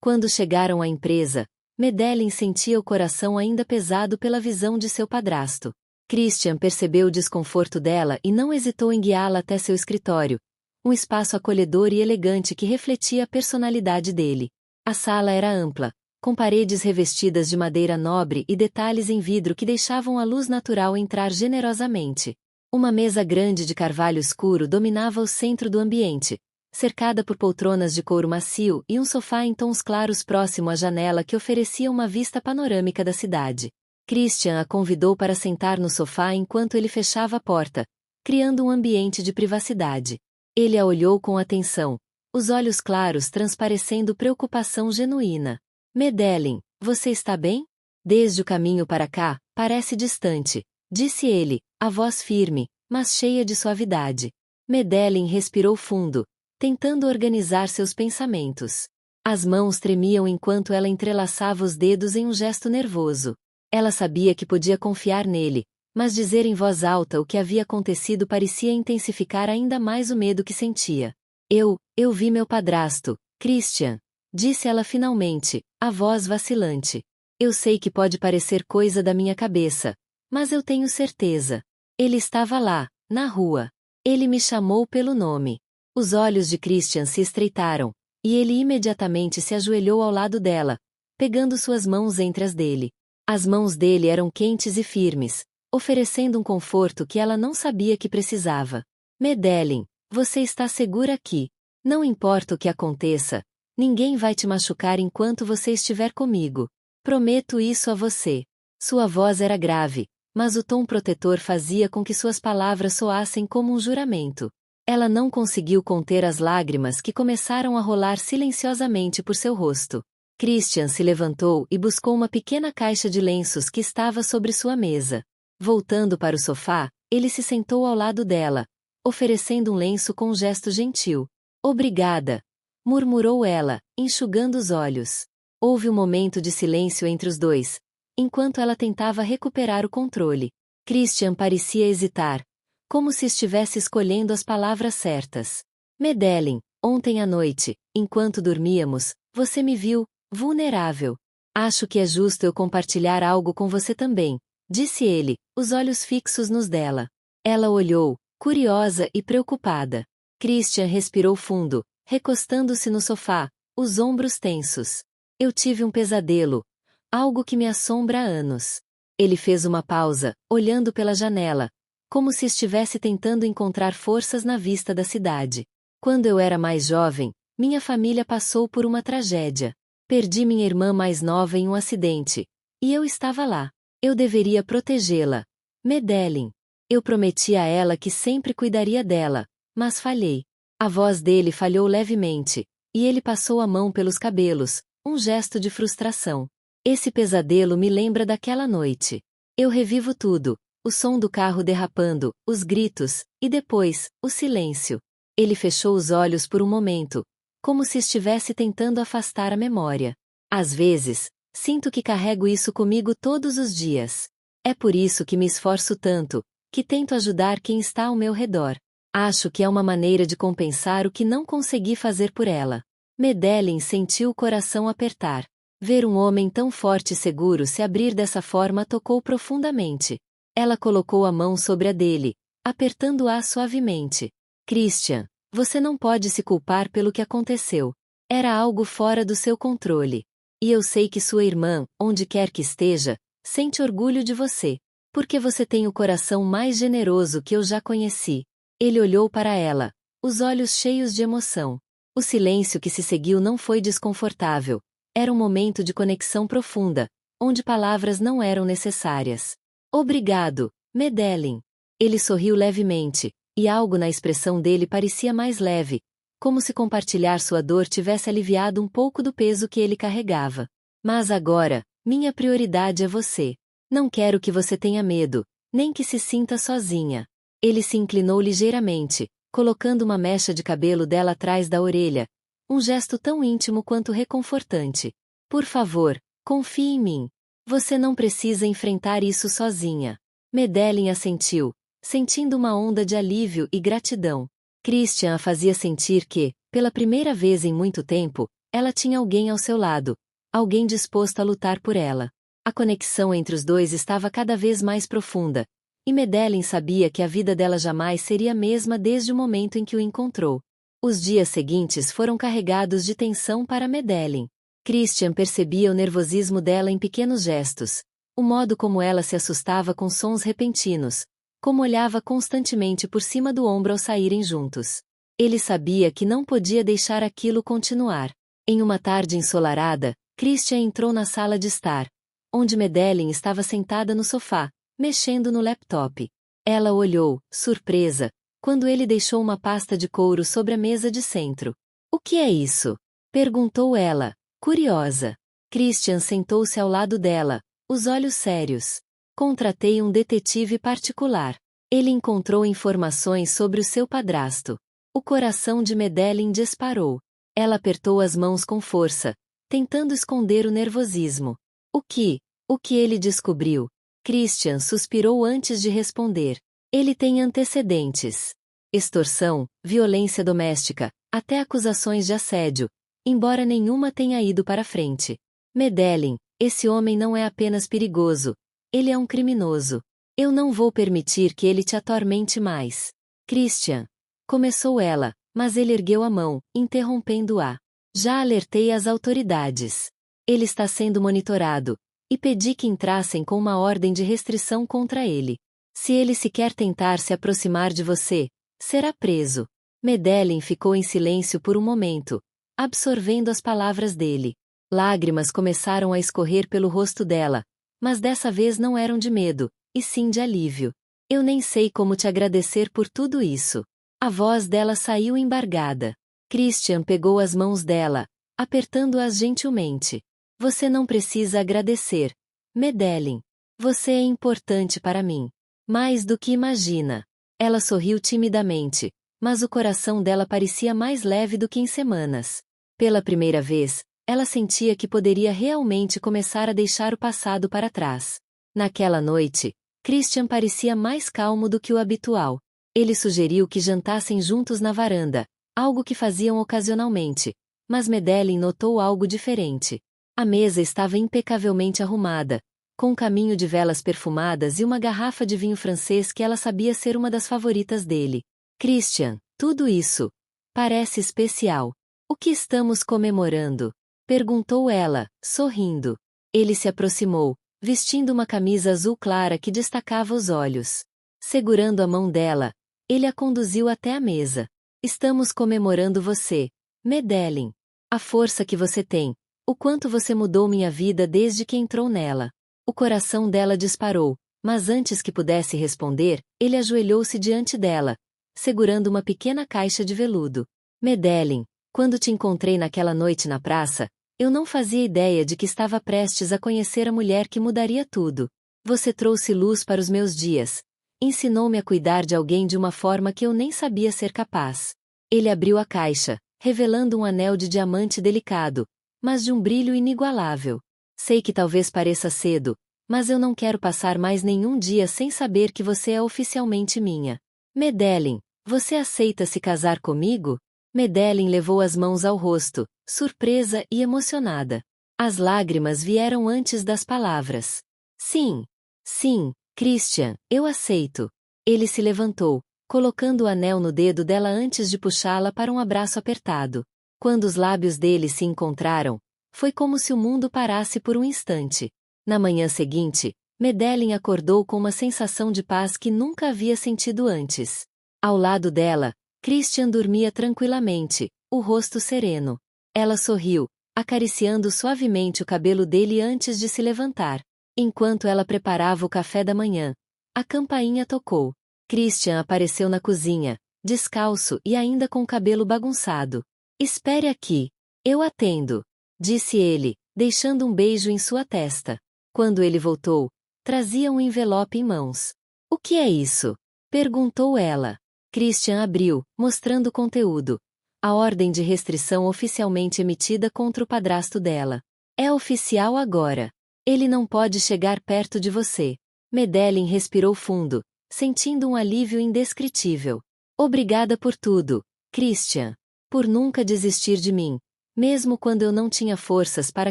Quando chegaram à empresa, Medellín sentia o coração ainda pesado pela visão de seu padrasto. Christian percebeu o desconforto dela e não hesitou em guiá-la até seu escritório, um espaço acolhedor e elegante que refletia a personalidade dele. A sala era ampla, com paredes revestidas de madeira nobre e detalhes em vidro que deixavam a luz natural entrar generosamente. Uma mesa grande de carvalho escuro dominava o centro do ambiente, cercada por poltronas de couro macio e um sofá em tons claros próximo à janela que oferecia uma vista panorâmica da cidade. Christian a convidou para sentar no sofá enquanto ele fechava a porta, criando um ambiente de privacidade. Ele a olhou com atenção, os olhos claros transparecendo preocupação genuína. Medellín, você está bem? Desde o caminho para cá, parece distante, disse ele, a voz firme, mas cheia de suavidade. Medellín respirou fundo, tentando organizar seus pensamentos. As mãos tremiam enquanto ela entrelaçava os dedos em um gesto nervoso. Ela sabia que podia confiar nele, mas dizer em voz alta o que havia acontecido parecia intensificar ainda mais o medo que sentia. Eu vi meu padrasto, Christian, disse ela finalmente, a voz vacilante. Eu sei que pode parecer coisa da minha cabeça, mas eu tenho certeza. Ele estava lá, na rua. Ele me chamou pelo nome. Os olhos de Christian se estreitaram, e ele imediatamente se ajoelhou ao lado dela, pegando suas mãos entre as dele. As mãos dele eram quentes e firmes, oferecendo um conforto que ela não sabia que precisava. Medellín, você está segura aqui. Não importa o que aconteça, ninguém vai te machucar enquanto você estiver comigo. Prometo isso a você. Sua voz era grave, mas o tom protetor fazia com que suas palavras soassem como um juramento. Ela não conseguiu conter as lágrimas que começaram a rolar silenciosamente por seu rosto. Christian se levantou e buscou uma pequena caixa de lenços que estava sobre sua mesa. Voltando para o sofá, ele se sentou ao lado dela, oferecendo um lenço com um gesto gentil. Obrigada, murmurou ela, enxugando os olhos. Houve um momento de silêncio entre os dois, enquanto ela tentava recuperar o controle. Christian parecia hesitar, como se estivesse escolhendo as palavras certas. Medellín, ontem à noite, enquanto dormíamos, você me viu, vulnerável. Acho que é justo eu compartilhar algo com você também, disse ele, os olhos fixos nos dela. Ela olhou, curiosa e preocupada. Christian respirou fundo, recostando-se no sofá, os ombros tensos. Eu tive um pesadelo, algo que me assombra há anos. Ele fez uma pausa, olhando pela janela, como se estivesse tentando encontrar forças na vista da cidade. Quando eu era mais jovem, minha família passou por uma tragédia. Perdi minha irmã mais nova em um acidente. E eu estava lá. Eu deveria protegê-la. Medellín. Eu prometi a ela que sempre cuidaria dela, mas falhei. A voz dele falhou levemente, e ele passou a mão pelos cabelos, um gesto de frustração. Esse pesadelo me lembra daquela noite. Eu revivo tudo. O som do carro derrapando, os gritos, e depois, o silêncio. Ele fechou os olhos por um momento, como se estivesse tentando afastar a memória. Às vezes, sinto que carrego isso comigo todos os dias. É por isso que me esforço tanto, que tento ajudar quem está ao meu redor. Acho que é uma maneira de compensar o que não consegui fazer por ela. Medellín sentiu o coração apertar. Ver um homem tão forte e seguro se abrir dessa forma tocou profundamente. Ela colocou a mão sobre a dele, apertando-a suavemente. Christian, você não pode se culpar pelo que aconteceu. Era algo fora do seu controle. E eu sei que sua irmã, onde quer que esteja, sente orgulho de você. Porque você tem o coração mais generoso que eu já conheci. Ele olhou para ela, os olhos cheios de emoção. O silêncio que se seguiu não foi desconfortável. Era um momento de conexão profunda, onde palavras não eram necessárias. Obrigado, Medellín. Ele sorriu levemente, e algo na expressão dele parecia mais leve, como se compartilhar sua dor tivesse aliviado um pouco do peso que ele carregava. Mas agora, minha prioridade é você. Não quero que você tenha medo, nem que se sinta sozinha. Ele se inclinou ligeiramente, colocando uma mecha de cabelo dela atrás da orelha, um gesto tão íntimo quanto reconfortante. Por favor, confie em mim. Você não precisa enfrentar isso sozinha. Medellín assentiu, sentindo uma onda de alívio e gratidão. Christian a fazia sentir que, pela primeira vez em muito tempo, Ela tinha alguém ao seu lado, alguém disposto a lutar por ela. A conexão entre os dois estava cada vez mais profunda, e Medellín sabia que a vida dela jamais seria a mesma desde o momento em que o encontrou. Os dias seguintes foram carregados de tensão para Medellín. Christian percebia o nervosismo dela em pequenos gestos, o modo como ela se assustava com sons repentinos, como olhava constantemente por cima do ombro ao saírem juntos. Ele sabia que não podia deixar aquilo continuar. Em uma tarde ensolarada, Christian entrou na sala de estar, onde Medellín estava sentada no sofá, mexendo no laptop. Ela olhou, surpresa, quando ele deixou uma pasta de couro sobre a mesa de centro. "O que é isso?" perguntou ela, curiosa. Christian sentou-se ao lado dela, os olhos sérios. "Contratei um detetive particular. Ele encontrou informações sobre o seu padrasto." O coração de Medellín disparou. Ela apertou as mãos com força, tentando esconder o nervosismo. O que ele descobriu?" Christian suspirou antes de responder. "Ele tem antecedentes. Extorsão, violência doméstica, até acusações de assédio, embora nenhuma tenha ido para frente. Medellín, esse homem não é apenas perigoso, ele é um criminoso. Eu não vou permitir que ele te atormente mais." "Christian," começou ela, mas ele ergueu a mão, interrompendo-a. "Já alertei as autoridades. Ele está sendo monitorado, e pedi que entrassem com uma ordem de restrição contra ele. Se ele sequer tentar se aproximar de você, será preso." Medellín ficou em silêncio por um momento, absorvendo as palavras dele. Lágrimas começaram a escorrer pelo rosto dela, mas dessa vez não eram de medo, e sim de alívio. "Eu nem sei como te agradecer por tudo isso." A voz dela saiu embargada. Christian pegou as mãos dela, apertando-as gentilmente. "Você não precisa agradecer, Medellín. Você é importante para mim. Mais do que imagina." Ela sorriu timidamente, mas o coração dela parecia mais leve do que em semanas. Pela primeira vez, ela sentia que poderia realmente começar a deixar o passado para trás. Naquela noite, Christian parecia mais calmo do que o habitual. Ele sugeriu que jantassem juntos na varanda, algo que faziam ocasionalmente, mas Medellín notou algo diferente. A mesa estava impecavelmente arrumada, com um caminho de velas perfumadas e uma garrafa de vinho francês que ela sabia ser uma das favoritas dele. "Christian, tudo isso parece especial. O que estamos comemorando?" perguntou ela, sorrindo. Ele se aproximou, vestindo uma camisa azul clara que destacava os olhos. Segurando a mão dela, ele a conduziu até a mesa. "Estamos comemorando você, Medellín. A força que você tem, o quanto você mudou minha vida desde que entrou nela." O coração dela disparou, mas antes que pudesse responder, ele ajoelhou-se diante dela, segurando uma pequena caixa de veludo. "Medellín, quando te encontrei naquela noite na praça, eu não fazia ideia de que estava prestes a conhecer a mulher que mudaria tudo. Você trouxe luz para os meus dias. Ensinou-me a cuidar de alguém de uma forma que eu nem sabia ser capaz." Ele abriu a caixa, revelando um anel de diamante delicado, mas de um brilho inigualável. "Sei que talvez pareça cedo, mas eu não quero passar mais nenhum dia sem saber que você é oficialmente minha. Medellín, você aceita se casar comigo?" Medellín levou as mãos ao rosto, surpresa e emocionada. As lágrimas vieram antes das palavras. "Sim. Sim, Christian, eu aceito." Ele se levantou, colocando o anel no dedo dela antes de puxá-la para um abraço apertado. Quando os lábios dele se encontraram, foi como se o mundo parasse por um instante. Na manhã seguinte, Medellín acordou com uma sensação de paz que nunca havia sentido antes. Ao lado dela, Christian dormia tranquilamente, o rosto sereno. Ela sorriu, acariciando suavemente o cabelo dele antes de se levantar. Enquanto ela preparava o café da manhã, a campainha tocou. Christian apareceu na cozinha, descalço e ainda com o cabelo bagunçado. "Espere aqui. Eu atendo", disse ele, deixando um beijo em sua testa. Quando ele voltou, trazia um envelope em mãos. "O que é isso?" perguntou ela. Christian abriu, mostrando o conteúdo. A ordem de restrição oficialmente emitida contra o padrasto dela. "É oficial agora. Ele não pode chegar perto de você." Medellín respirou fundo, sentindo um alívio indescritível. "Obrigada por tudo, Christian. Por nunca desistir de mim, mesmo quando eu não tinha forças para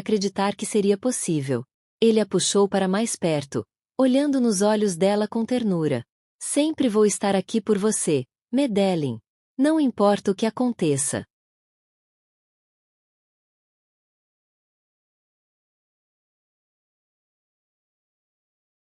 acreditar que seria possível. Ele a puxou para mais perto, olhando nos olhos dela com ternura. Sempre vou estar aqui por você, Medellín. Não importa o que aconteça.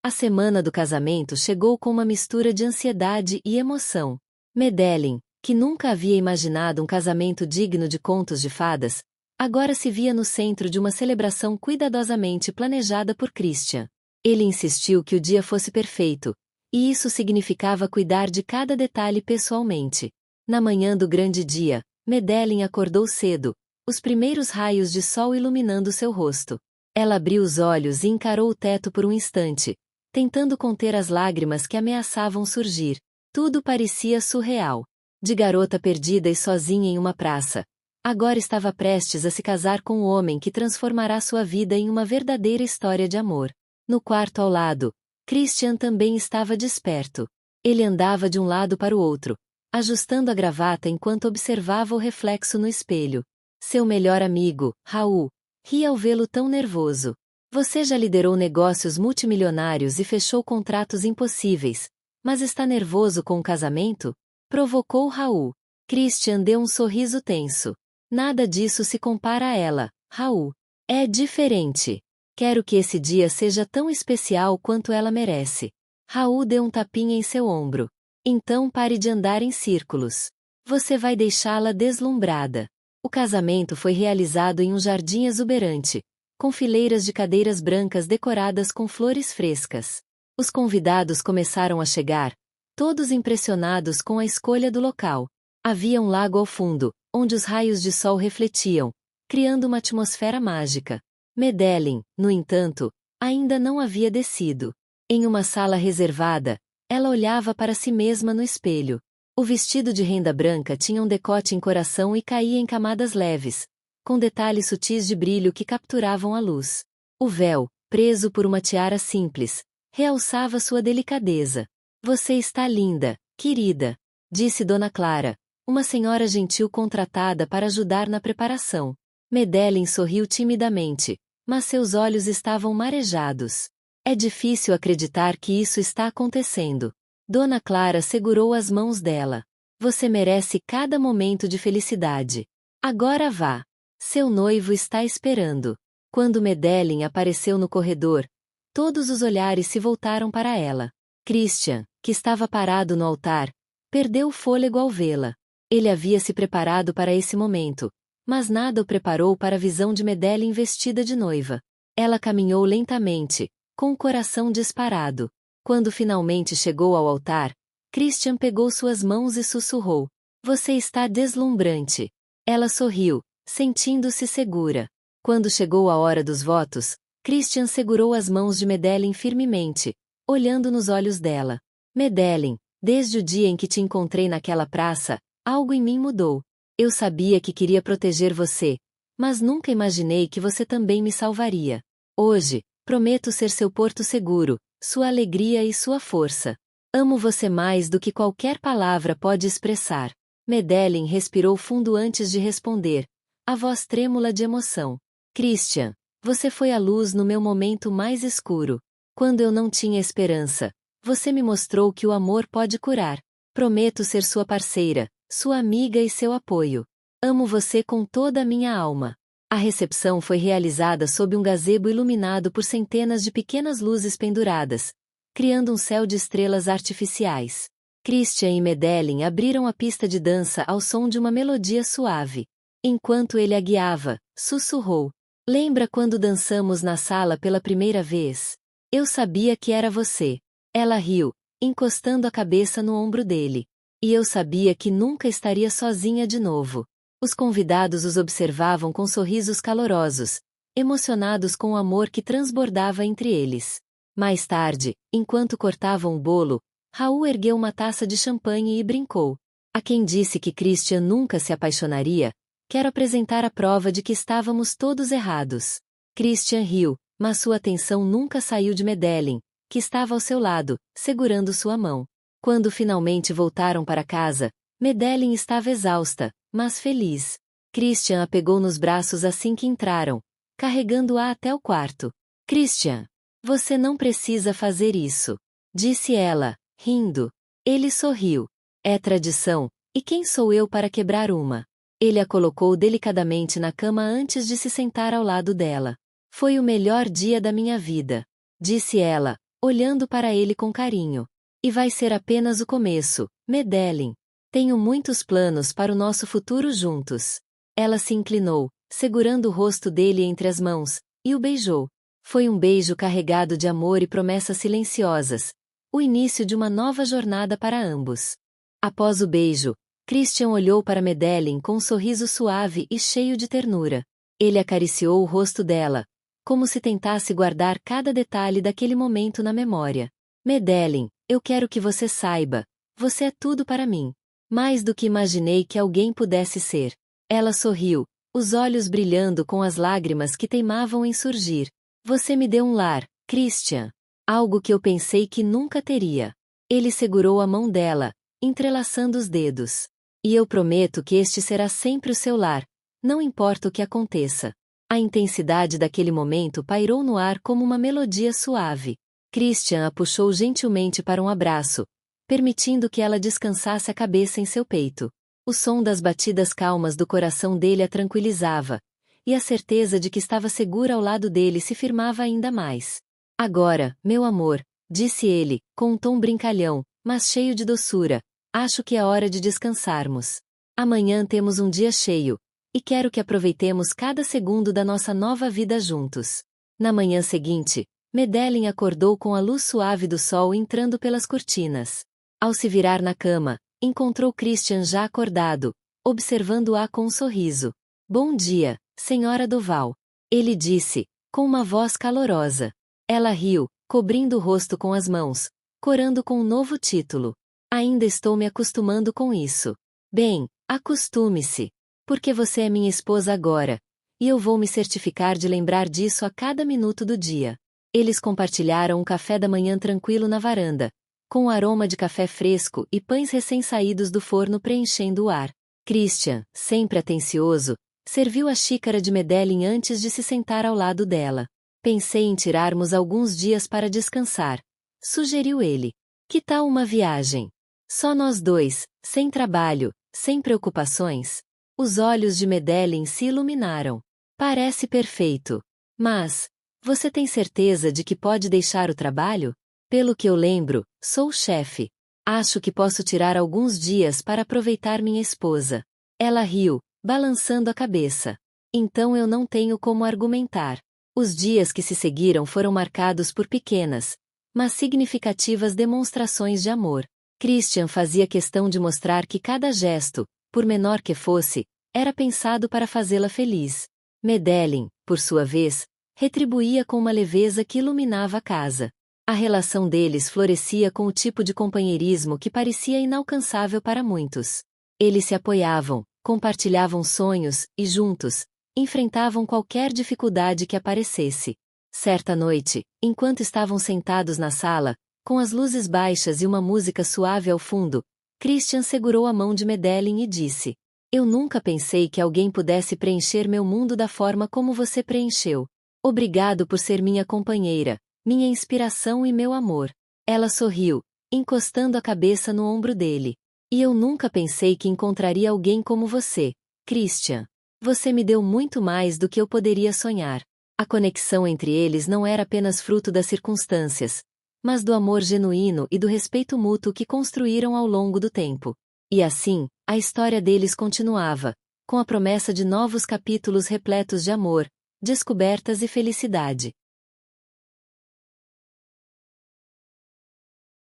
A semana do casamento chegou com uma mistura de ansiedade e emoção. Medellín, que nunca havia imaginado um casamento digno de contos de fadas, agora se via no centro de uma celebração cuidadosamente planejada por Christian. Ele insistiu que o dia fosse perfeito, e isso significava cuidar de cada detalhe pessoalmente. Na manhã do grande dia, Medellín acordou cedo, os primeiros raios de sol iluminando seu rosto. Ela abriu os olhos e encarou o teto por um instante, tentando conter as lágrimas que ameaçavam surgir. Tudo parecia surreal. De garota perdida e sozinha em uma praça, agora estava prestes a se casar com o homem que transformará sua vida em uma verdadeira história de amor. No quarto ao lado, Christian também estava desperto. Ele andava de um lado para o outro, ajustando a gravata enquanto observava o reflexo no espelho. Seu melhor amigo, Raul, ria ao vê-lo tão nervoso. Você já liderou negócios multimilionários e fechou contratos impossíveis, mas está nervoso com o casamento? Provocou Raul. Christian deu um sorriso tenso. Nada disso se compara a ela, Raul. É diferente. Quero que esse dia seja tão especial quanto ela merece. Raul deu um tapinha em seu ombro. Então pare de andar em círculos. Você vai deixá-la deslumbrada. O casamento foi realizado em um jardim exuberante, com fileiras de cadeiras brancas decoradas com flores frescas. Os convidados começaram a chegar, todos impressionados com a escolha do local. Havia um lago ao fundo, onde os raios de sol refletiam, criando uma atmosfera mágica. Medellín, no entanto, ainda não havia descido. Em uma sala reservada, ela olhava para si mesma no espelho. O vestido de renda branca tinha um decote em coração e caía em camadas leves, com detalhes sutis de brilho que capturavam a luz. O véu, preso por uma tiara simples, realçava sua delicadeza. Você está linda, querida, disse Dona Clara, uma senhora gentil contratada para ajudar na preparação. Medellín sorriu timidamente, mas seus olhos estavam marejados. É difícil acreditar que isso está acontecendo. Dona Clara segurou as mãos dela. Você merece cada momento de felicidade. Agora vá. Seu noivo está esperando. Quando Medellín apareceu no corredor, todos os olhares se voltaram para ela. Christian, que estava parado no altar, perdeu o fôlego ao vê-la. Ele havia se preparado para esse momento, mas nada o preparou para a visão de Medellín vestida de noiva. Ela caminhou lentamente, com o coração disparado. Quando finalmente chegou ao altar, Christian pegou suas mãos e sussurrou: Você está deslumbrante. Ela sorriu, sentindo-se segura. Quando chegou a hora dos votos, Christian segurou as mãos de Medellín firmemente, olhando nos olhos dela. Medellín, desde o dia em que te encontrei naquela praça, algo em mim mudou. Eu sabia que queria proteger você, mas nunca imaginei que você também me salvaria. Hoje, prometo ser seu porto seguro, sua alegria e sua força. Amo você mais do que qualquer palavra pode expressar. Medellín respirou fundo antes de responder, a voz trêmula de emoção. Christian, você foi a luz no meu momento mais escuro. Quando eu não tinha esperança, você me mostrou que o amor pode curar. Prometo ser sua parceira, sua amiga e seu apoio. Amo você com toda a minha alma. A recepção foi realizada sob um gazebo iluminado por centenas de pequenas luzes penduradas, criando um céu de estrelas artificiais. Christian e Medellín abriram a pista de dança ao som de uma melodia suave. Enquanto ele a guiava, sussurrou: Lembra quando dançamos na sala pela primeira vez? Eu sabia que era você. Ela riu, encostando a cabeça no ombro dele. E eu sabia que nunca estaria sozinha de novo. Os convidados os observavam com sorrisos calorosos, emocionados com o amor que transbordava entre eles. Mais tarde, enquanto cortavam o bolo, Raul ergueu uma taça de champanhe e brincou. A quem disse que Christian nunca se apaixonaria, quero apresentar a prova de que estávamos todos errados. Christian riu, mas sua atenção nunca saiu de Medellín, que estava ao seu lado, segurando sua mão. Quando finalmente voltaram para casa, Medellín estava exausta, mas feliz. Christian a pegou nos braços assim que entraram, carregando-a até o quarto. Christian, você não precisa fazer isso, disse ela, rindo. Ele sorriu. É tradição, e quem sou eu para quebrar uma? Ele a colocou delicadamente na cama antes de se sentar ao lado dela. Foi o melhor dia da minha vida, disse ela, olhando para ele com carinho. E vai ser apenas o começo, Medellín. Tenho muitos planos para o nosso futuro juntos. Ela se inclinou, segurando o rosto dele entre as mãos, e o beijou. Foi um beijo carregado de amor e promessas silenciosas, o início de uma nova jornada para ambos. Após o beijo, Christian olhou para Medellín com um sorriso suave e cheio de ternura. Ele acariciou o rosto dela, como se tentasse guardar cada detalhe daquele momento na memória. Medellín, eu quero que você saiba, você é tudo para mim. Mais do que imaginei que alguém pudesse ser. Ela sorriu, os olhos brilhando com as lágrimas que teimavam em surgir. Você me deu um lar, Christian. Algo que eu pensei que nunca teria. Ele segurou a mão dela, entrelaçando os dedos. E eu prometo que este será sempre o seu lar, não importa o que aconteça. A intensidade daquele momento pairou no ar como uma melodia suave. Christian a puxou gentilmente para um abraço, permitindo que ela descansasse a cabeça em seu peito. O som das batidas calmas do coração dele a tranquilizava, e a certeza de que estava segura ao lado dele se firmava ainda mais. Agora, meu amor, disse ele, com um tom brincalhão, mas cheio de doçura, acho que é hora de descansarmos. Amanhã temos um dia cheio, e quero que aproveitemos cada segundo da nossa nova vida juntos. Na manhã seguinte, Medellín acordou com a luz suave do sol entrando pelas cortinas. Ao se virar na cama, encontrou Christian já acordado, observando-a com um sorriso. Bom dia, senhora Doval. Ele disse, com uma voz calorosa. Ela riu, cobrindo o rosto com as mãos, corando com um novo título. Ainda estou me acostumando com isso. Bem, acostume-se. Porque você é minha esposa agora, e eu vou me certificar de lembrar disso a cada minuto do dia. Eles compartilharam um café da manhã tranquilo na varanda, com o aroma de café fresco e pães recém-saídos do forno preenchendo o ar. Christian, sempre atencioso, serviu a xícara de Medellín antes de se sentar ao lado dela. Pensei em tirarmos alguns dias para descansar, sugeriu ele. Que tal uma viagem? Só nós dois, sem trabalho, sem preocupações? Os olhos de Medellín se iluminaram. Parece perfeito. Mas, você tem certeza de que pode deixar o trabalho? Pelo que eu lembro, sou o chefe. Acho que posso tirar alguns dias para aproveitar minha esposa. Ela riu, balançando a cabeça. Então eu não tenho como argumentar. Os dias que se seguiram foram marcados por pequenas, mas significativas demonstrações de amor. Christian fazia questão de mostrar que cada gesto, por menor que fosse, era pensado para fazê-la feliz. Medellín, por sua vez, retribuía com uma leveza que iluminava a casa. A relação deles florescia com o tipo de companheirismo que parecia inalcançável para muitos. Eles se apoiavam, compartilhavam sonhos e, juntos, enfrentavam qualquer dificuldade que aparecesse. Certa noite, enquanto estavam sentados na sala, com as luzes baixas e uma música suave ao fundo, Christian segurou a mão de Medellín e disse: Eu nunca pensei que alguém pudesse preencher meu mundo da forma como você preencheu. Obrigado por ser minha companheira, minha inspiração e meu amor. Ela sorriu, encostando a cabeça no ombro dele. E eu nunca pensei que encontraria alguém como você, Christian. Você me deu muito mais do que eu poderia sonhar. A conexão entre eles não era apenas fruto das circunstâncias, mas do amor genuíno e do respeito mútuo que construíram ao longo do tempo. E assim, a história deles continuava, com a promessa de novos capítulos repletos de amor, descobertas e felicidade.